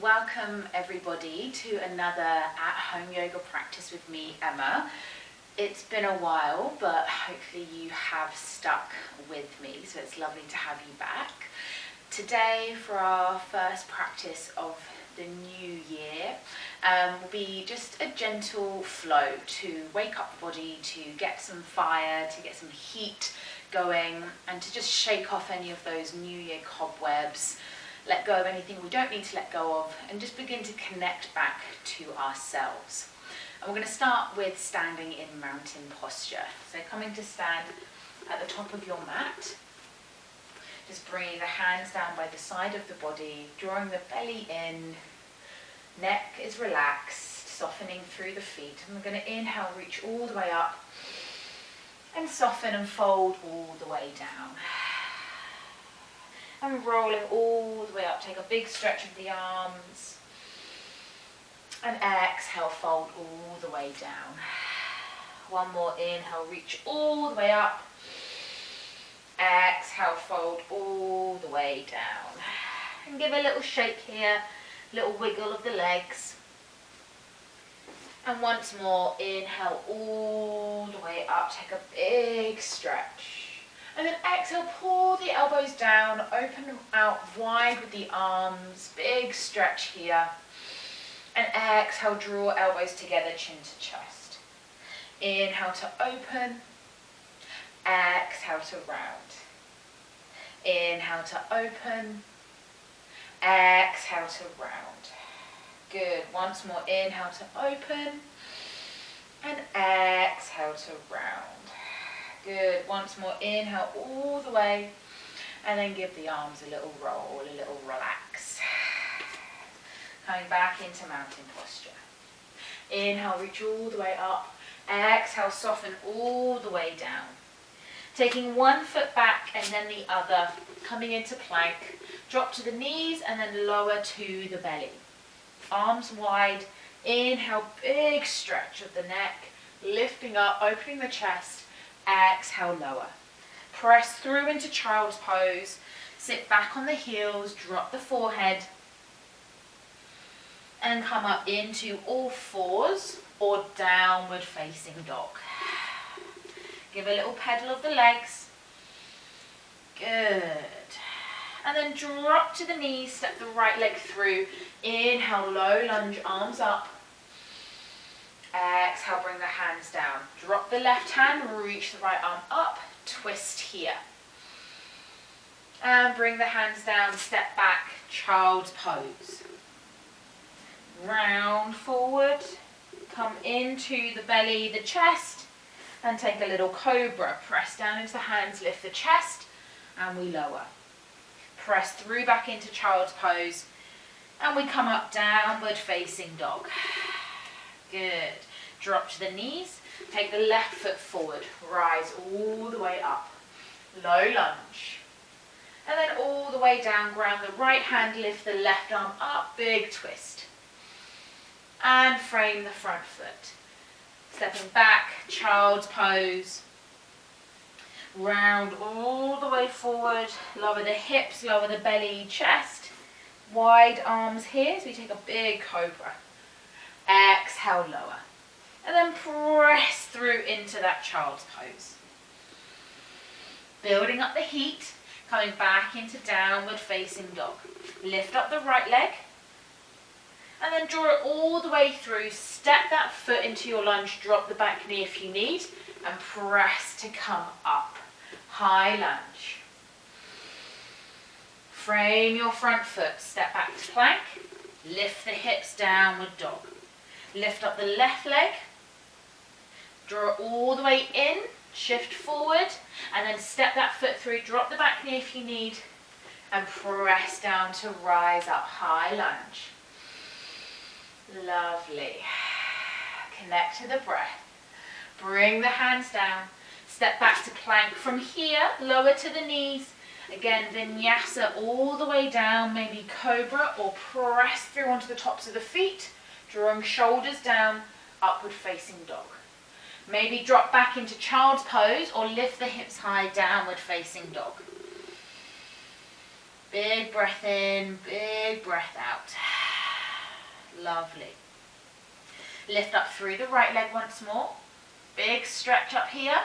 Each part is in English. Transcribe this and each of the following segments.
Welcome everybody to another at-home yoga practice with me, Emma. It's been a while, but hopefully you have stuck with me, so it's lovely to have you back. Today, for our first practice of the new year, will be just a gentle flow to wake up the body, to get some fire, to get some heat going, and to just shake off any of those new year cobwebs. Let go of anything we don't need to let go of, and just begin to connect back to ourselves. And we're going to start with standing in mountain posture. So coming to stand at the top of your mat, just bringing the hands down by the side of the body, drawing the belly in, neck is relaxed, softening through the feet. And we're going to inhale, reach all the way up, and soften and fold all the way down. And rolling all the way up, take a big stretch of the arms. And exhale, fold all the way down. One more inhale, reach all the way up. Exhale, fold all the way down. And give a little shake here, little wiggle of the legs. And once more, inhale all the way up, take a big stretch. And then exhale, pull the elbows down, open out wide with the arms, big stretch here. And exhale, draw elbows together, chin to chest. Inhale to open, exhale to round. Inhale to open, exhale to round. Good, once more, inhale to open, and exhale to round. Good, once more, inhale all the way, and then give the arms a little roll, a little relax. Coming back into mountain posture. Inhale, reach all the way up. Exhale, soften all the way down. Taking one foot back and then the other, coming into plank. Drop to the knees and then lower to the belly. Arms wide. Inhale, big stretch of the neck, lifting up, opening the chest. Exhale, lower. Press through into child's pose. Sit back on the heels, drop the forehead. And come up into all fours or downward facing dog. Give a little pedal of the legs. Good. And then drop to the knees, step the right leg through. Inhale, low lunge, arms up. Exhale, bring the hands down. Drop the left hand, reach the right arm up, twist here. And bring the hands down, step back, child's pose. Round forward, come into the belly, the chest, and take a little cobra. Press down into the hands, lift the chest, and we lower. Press through back into child's pose, and we come up downward facing dog. Good. Drop to the knees, take the left foot forward, rise all the way up, low lunge. And then all the way down, ground the right hand, lift the left arm up, big twist. And frame the front foot. Stepping back, child's pose. Round all the way forward, lower the hips, lower the belly, chest. Wide arms here, so we take a big cobra. Exhale, lower. And then press through into that child's pose. Building up the heat, coming back into downward facing dog. Lift up the right leg. And then draw it all the way through. Step that foot into your lunge. Drop the back knee if you need. And press to come up. High lunge. Frame your front foot. Step back to plank. Lift the hips, downward dog. Lift up the left leg. Draw it all the way in. Shift forward. And then step that foot through. Drop the back knee if you need. And press down to rise up. High lunge. Lovely. Connect to the breath. Bring the hands down. Step back to plank from here. Lower to the knees. Again, vinyasa all the way down. Maybe cobra or press through onto the tops of the feet. Drawing shoulders down. Upward facing dog. Maybe drop back into child's pose or lift the hips high. Downward facing dog. Big breath in. Big breath out. Lovely. Lift up through the right leg once more. Big stretch up here.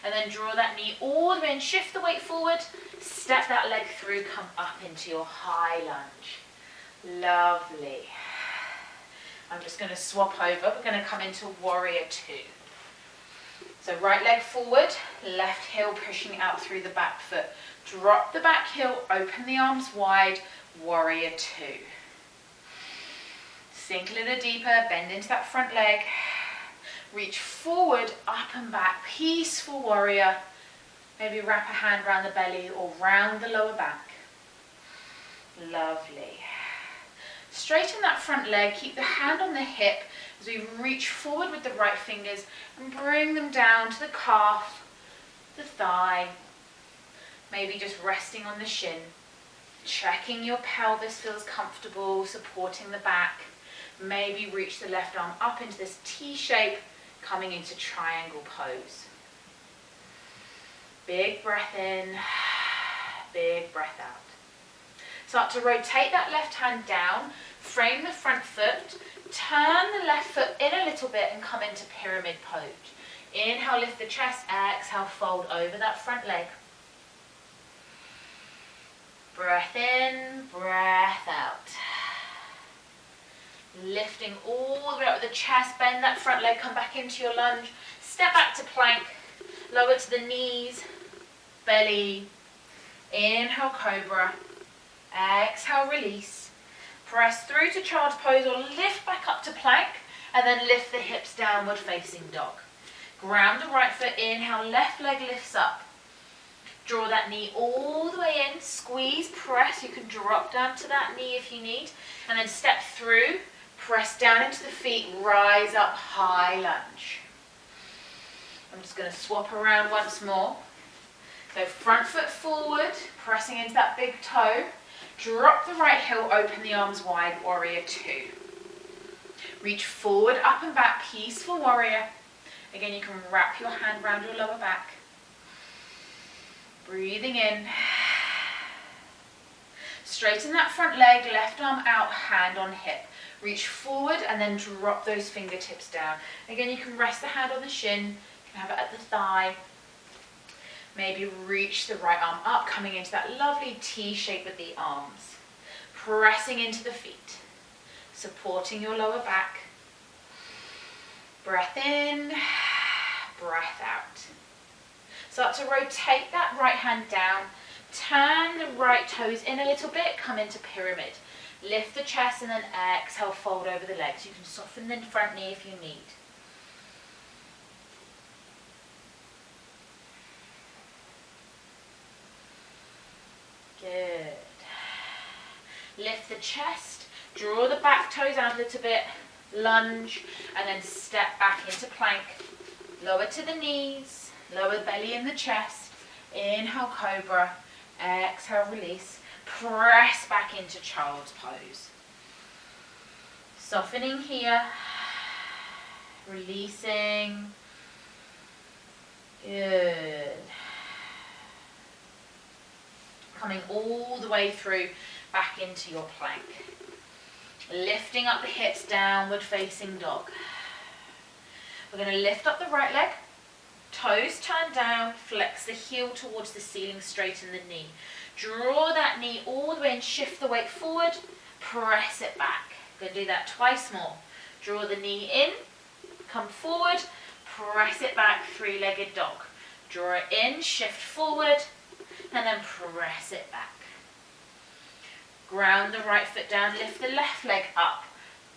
And then draw that knee all the way and shift the weight forward. Step that leg through, come up into your high lunge. Lovely. I'm just going to swap over. We're going to come into warrior two. So right leg forward, left heel pushing out through the back foot. Drop the back heel, open the arms wide, warrior two. Sink a little deeper, bend into that front leg. Reach forward, up and back, peaceful warrior. Maybe wrap a hand around the belly or round the lower back. Lovely. Straighten that front leg, keep the hand on the hip as we reach forward with the right fingers and bring them down to the calf, the thigh. Maybe just resting on the shin. Checking your pelvis feels comfortable, supporting the back. Maybe reach the left arm up into this T shape, coming into triangle pose. Big breath in, big breath out. Start to rotate that left hand down, frame the front foot, turn the left foot in a little bit and come into pyramid pose. Inhale, lift the chest, exhale, fold over that front leg. Breath in, breath out. Lifting all the way up with the chest, bend that front leg, come back into your lunge. Step back to plank, lower to the knees, belly. Inhale, cobra. Exhale, release. Press through to child's pose or lift back up to plank and then lift the hips downward facing dog. Ground the right foot, inhale, left leg lifts up. Draw that knee all the way in, squeeze, press. You can drop down to that knee if you need. And then step through, press down into the feet, rise up, high lunge. I'm just going to swap around once more. So front foot forward, pressing into that big toe. Drop the right heel, open the arms wide, warrior two. Reach forward, up and back, peaceful warrior. Again, you can wrap your hand around your lower back. Breathing in. Straighten that front leg, left arm out, hand on hip. Reach forward and then drop those fingertips down. Again, you can rest the hand on the shin. You can have it at the thigh. Maybe reach the right arm up, coming into that lovely T shape with the arms. Pressing into the feet. Supporting your lower back. Breath in, breath out. Start to rotate that right hand down. Turn the right toes in a little bit, come into pyramid. Lift the chest and then exhale, fold over the legs. You can soften the front knee if you need. Good. Lift the chest, draw the back toes out a little bit, lunge, and then step back into plank. Lower to the knees, lower the belly in the chest. Inhale, cobra. Exhale, release. Press back into child's pose. Softening here. Releasing. Good. Coming all the way through back into your plank. Lifting up the hips, downward facing dog. We're going to lift up the right leg. Toes turn down, flex the heel towards the ceiling, straighten the knee. Draw that knee all the way and shift the weight forward. Press it back. Going to do that twice more. Draw the knee in, come forward, press it back, three-legged dog. Draw it in, shift forward, and then press it back. Ground the right foot down, lift the left leg up.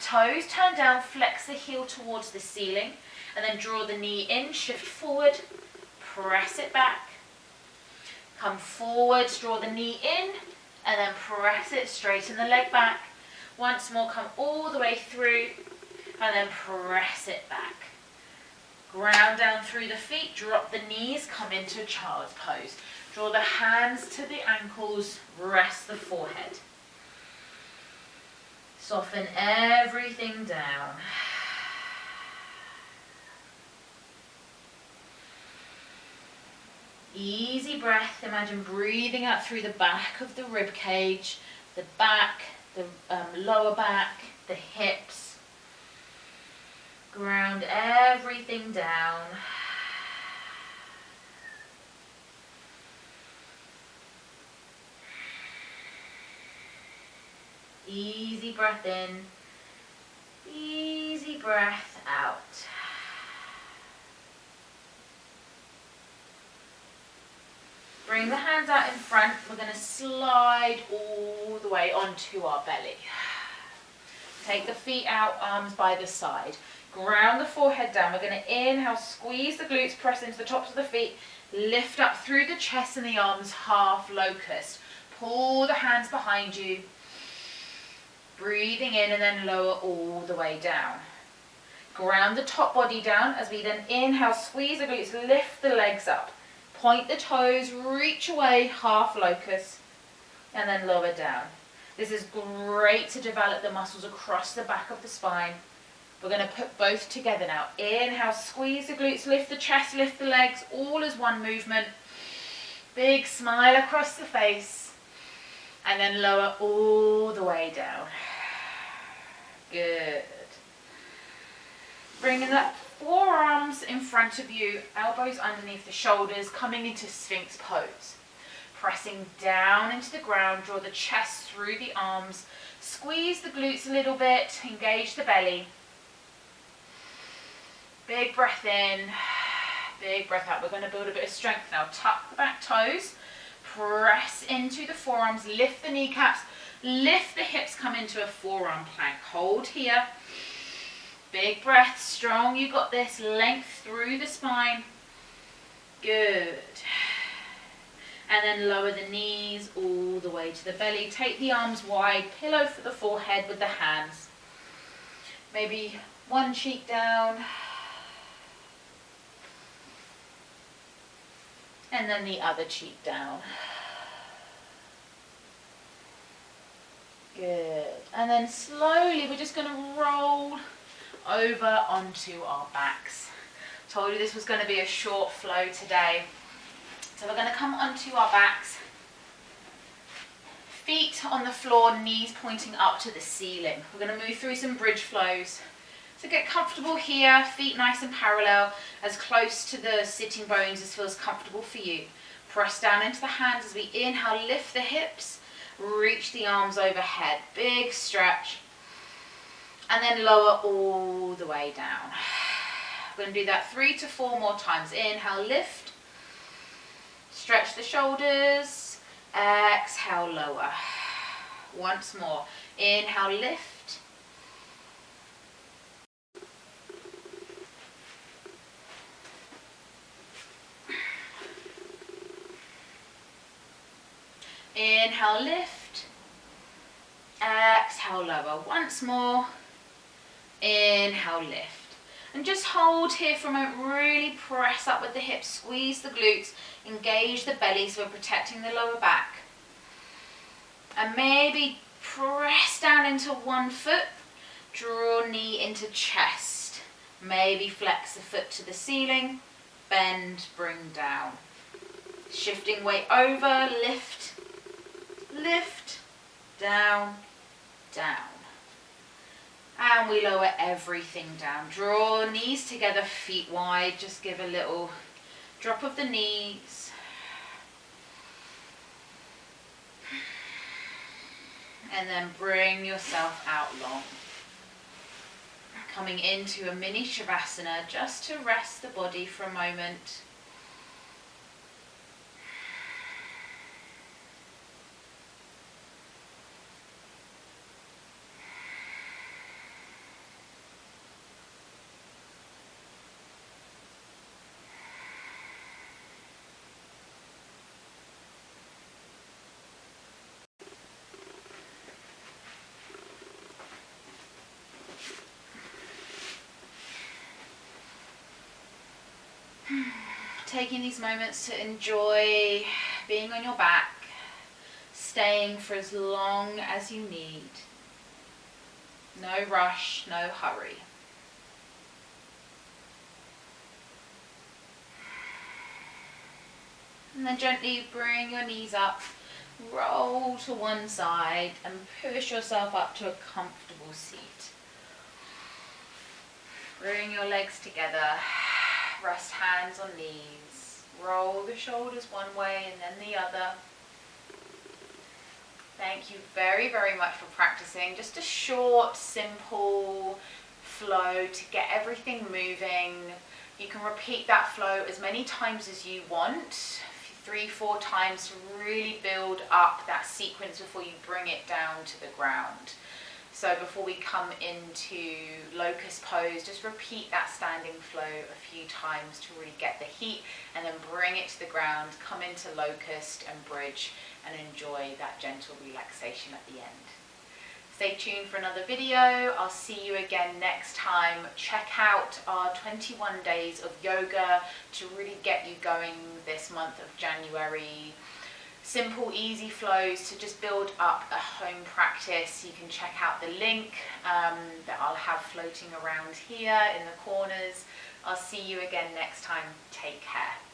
Toes turn down, flex the heel towards the ceiling, and then draw the knee in, shift forward, press it back. Come forward, draw the knee in, and then press it, straighten the leg back. Once more, come all the way through, and then press it back. Ground down through the feet, drop the knees, come into child's pose. Draw the hands to the ankles, rest the forehead. Soften everything down. Easy breath. Imagine breathing out through the back of the rib cage, the back, the lower back, the hips. Ground everything down. Easy breath in, easy breath out. Bring the hands out in front. We're going to slide all the way onto our belly. Take the feet out, arms by the side. Ground the forehead down. We're going to inhale, squeeze the glutes, press into the tops of the feet. Lift up through the chest and the arms, half locust. Pull the hands behind you. Breathing in and then lower all the way down. Ground the top body down as we then inhale, squeeze the glutes, lift the legs up. Point the toes, reach away, half locust, and then lower down. This is great to develop the muscles across the back of the spine. We're going to put both together now. Inhale, squeeze the glutes, lift the chest, lift the legs, all as one movement. Big smile across the face, and then lower all the way down. Good. Bringing up forearms in front of you, elbows underneath the shoulders, coming into Sphinx pose. Pressing down into the ground, draw the chest through the arms, squeeze the glutes a little bit, engage the belly. Big breath in, big breath out. We're going to build a bit of strength now. Tuck the back toes, press into the forearms, lift the kneecaps, lift the hips, come into a forearm plank. Hold here. Big breath, strong, you got this. Length through the spine. Good. And then lower the knees all the way to the belly. Take the arms wide, pillow for the forehead with the hands. Maybe one cheek down. And then the other cheek down. Good. And then slowly we're just going to roll over onto our backs. Told you this was going to be a short flow today. So we're going to come onto our backs. Feet on the floor, knees pointing up to the ceiling. We're going to move through some bridge flows. So get comfortable here, feet nice and parallel, as close to the sitting bones as feels comfortable for you. Press down into the hands as we inhale, lift the hips, reach the arms overhead. Big stretch. And then lower all the way down. We're going to do that 3 to 4 more times. Inhale, lift. Stretch the shoulders. Exhale, lower. Once more. Inhale, lift. Inhale, lift. Exhale, lower. Once more. Inhale, lift. And just hold here for a moment. Really press up with the hips. Squeeze the glutes. Engage the belly so we're protecting the lower back. And maybe press down into one foot. Draw knee into chest. Maybe flex the foot to the ceiling. Bend, bring down. Shifting weight over. Lift. Lift. Down. Down. And we lower everything down. Draw knees together, feet wide. Just give a little drop of the knees. And then bring yourself out long. Coming into a mini Shavasana just to rest the body for a moment. Taking these moments to enjoy being on your back, staying for as long as you need. No rush, no hurry. And then gently bring your knees up, roll to one side and push yourself up to a comfortable seat. Bring your legs together, rest hands on knees, roll the shoulders one way and then the other. Thank you very, very much for practicing. Just a short, simple flow to get everything moving. You can repeat that flow as many times as you want, 3-4 times, to really build up that sequence before you bring it down to the ground. So before we come into locust pose, just repeat that standing flow a few times to really get the heat, and then bring it to the ground, come into locust and bridge, and enjoy that gentle relaxation at the end. Stay tuned for another video. I'll see you again next time. Check out our 21 days of yoga to really get you going this month of January. Simple, easy flows to just build up a home practice. You can check out the link that I'll have floating around here in the corners. I'll see you again next time. Take care.